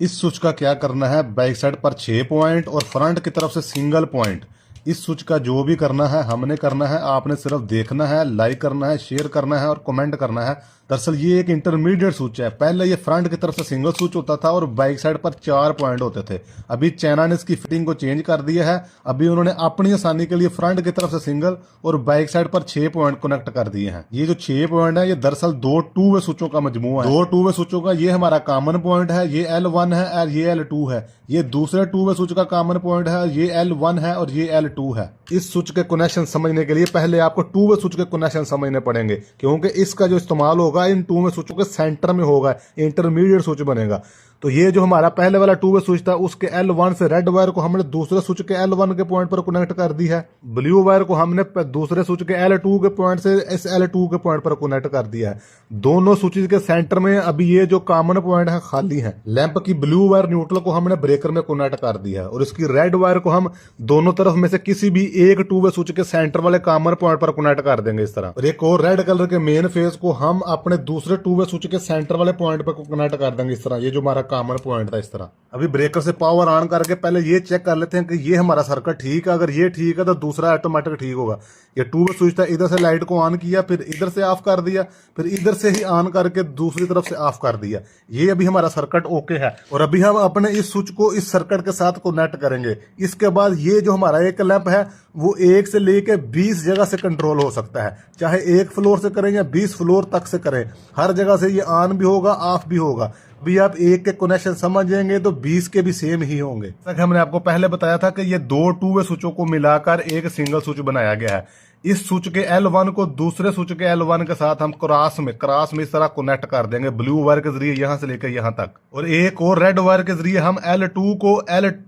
इस स्विच का क्या करना है, बैक साइड पर 6 पॉइंट और फ्रंट की तरफ से सिंगल पॉइंट। इस स्विच का जो भी करना है हमने करना है, आपने सिर्फ देखना है, लाइक करना है, शेयर करना है और कमेंट करना है। दरअसल ये एक इंटरमीडिएट स्विच है। पहले ये फ्रंट की तरफ से सिंगल स्विच होता था और बैक साइड पर 4 पॉइंट होते थे। अभी चाइना ने इसकी फिटिंग को चेंज कर दिया है। अभी उन्होंने अपनी आसानी के लिए फ्रंट की तरफ से सिंगल और बैक साइड पर 6 पॉइंट कनेक्ट कर दिए हैं। ये जो 6 पॉइंट है ये दरअसल 2 टू वे स्विचों का मजमूआ है। 2 टू वे स्विचों का ये हमारा कॉमन पॉइंट है, ये L1 है और ये L2 है। ये दूसरे टू वे स्विच का कॉमन पॉइंट है, ये L1 है और ये L2 है। इस स्विच के कनेक्शन समझने के लिए पहले आपको टू वे स्विच के कनेक्शन समझने पड़ेंगे, क्योंकि इसका जो इस्तेमाल होगा इन टू वे स्विचों के सेंटर में होगा, इंटरमीडिएट स्विच बनेगा। तो ये जो हमारा पहले वाला टू वे स्विच था उसके L1 से रेड वायर को हमने दूसरे स्विच के L1 के पॉइंट पर कनेक्ट कर दी है। ब्लू वायर को हमने दूसरे स्विच के L2 के पॉइंट से इस L2 के पॉइंट पर कनेक्ट कर दिया है। दोनों स्विचेस के सेंटर में अभी ये जो कॉमन पॉइंट है खाली है। लैंप की ब्लू वायर न्यूट्रल को हमने ब्रेकर में कनेक्ट कर दिया है और इसकी रेड वायर को हम दोनों तरफ में से किसी भी एक टू वे स्विच के सेंटर वाले कॉमन पॉइंट पर कनेक्ट कर देंगे इस तरह। और एक और रेड कलर के मेन फेस को हम अपने दूसरे टू वे स्विच के सेंटर वाले पॉइंट पर कनेक्ट कर देंगे इस तरह। ये जो हमारा कॉमन पॉइंट था इस तरह। अभी ब्रेकर से पावर ऑन करके पहले ये चेक कर लेते हैं कि ये हमारा सर्किट ठीक है। अगर ये ठीक है तो दूसरा ऑटोमेटिक ठीक होगा। ये टू वे स्विच था, इधर से लाइट को ऑन किया, फिर इधर से ऑफ कर दिया, फिर इधर से ही ऑन करके दूसरी तरफ से ऑफ कर दिया। ये अभी हमारा सर्किट ओके है। और अभी हम अपने इस स्विच को इस सर्किट के साथ कनेक्ट करेंगे। इसके बाद ये जो हमारा एक लैंप है वो 1 से लेके 20 जगह से कंट्रोल हो सकता है, चाहे 1 फ्लोर से करें या 20 फ्लोर तक से करें। हर जगह से ये ऑन भी होगा, ऑफ भी होगा। भी आप एक के कनेक्शन समझेंगे तो 20 के भी सेम ही होंगे। जैसा हमने आपको पहले बताया था कि ये 2 टू वे स्विचों को मिलाकर एक सिंगल स्विच बनाया गया है। इस स्विच के L1 को दूसरे स्विच के L1 के साथ हम क्रॉस में इस तरह कनेक्ट कर देंगे ब्लू वायर के जरिए यहां से लेकर यहां तक। और एक और रेड वायर के जरिए हम L2 को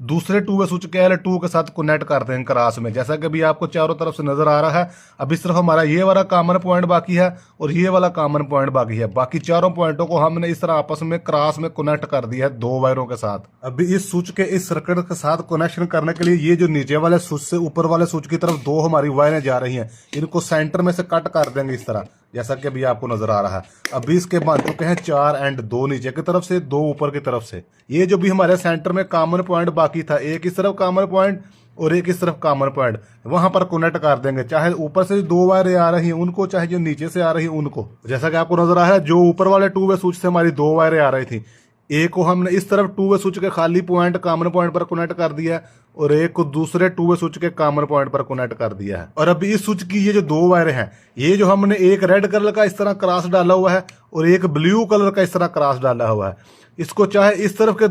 दूसरे टू वे स्विच के L2 के साथ कनेक्ट कर देंगे क्रॉस में, जैसा कि अभी आपको चारों तरफ से नजर आ रहा है। अभी सिर्फ हमारा ये वाला कॉमन पॉइंट बाकी है और ये वाला कॉमन पॉइंट बाकी है। बाकी चारों पॉइंटों को हमने इस तरह आपस में क्रॉस में कनेक्ट कर दिया है 2 वायरों के साथ। अभी इस स्विच के इस सर्किट के साथ कनेक्शन करने के लिए ये जो नीचे वाले स्विच से ऊपर वाले स्विच की तरफ 2 हमारी वायरें जा रही हैं, इनको सेंटर में से कट कर देंगे इस तरह, जैसा कि अभी आपको नजर आ रहा है। अभी इसके बन चुके हैं 4 एंड 2 नीचे की तरफ से, 2 ऊपर की तरफ से। ये जो भी हमारे सेंटर में कॉमन पॉइंट बाकी था, एक इस तरफ कॉमन पॉइंट और एक इस तरफ कॉमन पॉइंट, वहां पर कनेक्ट कर देंगे। चाहे ऊपर से 2 वायरें आ रही हैं उनको, चाहे जो नीचे से आ रही हैं उनको। जैसा कि आपको नजर आ रहा है, जो ऊपर वाले टू वे स्विच से हमारी 2 वायरें आ रही थी, एक को हमने इस तरफ टू वे स्विच के खाली पॉइंट कॉमन पॉइंट पर कनेक्ट कर दिया है और एक को दूसरे टू वे स्विच के कॉमन पॉइंट पर कनेक्ट कर दिया है। और अभी इस स्विच की ये जो 2 वायरें हैं, ये जो हमने एक रेड कलर का इस तरह क्रॉस डाला हुआ है और एक ब्लू कलर का इस तरह क्रॉस डाला हुआ है, इसको चाहे इस तरफ के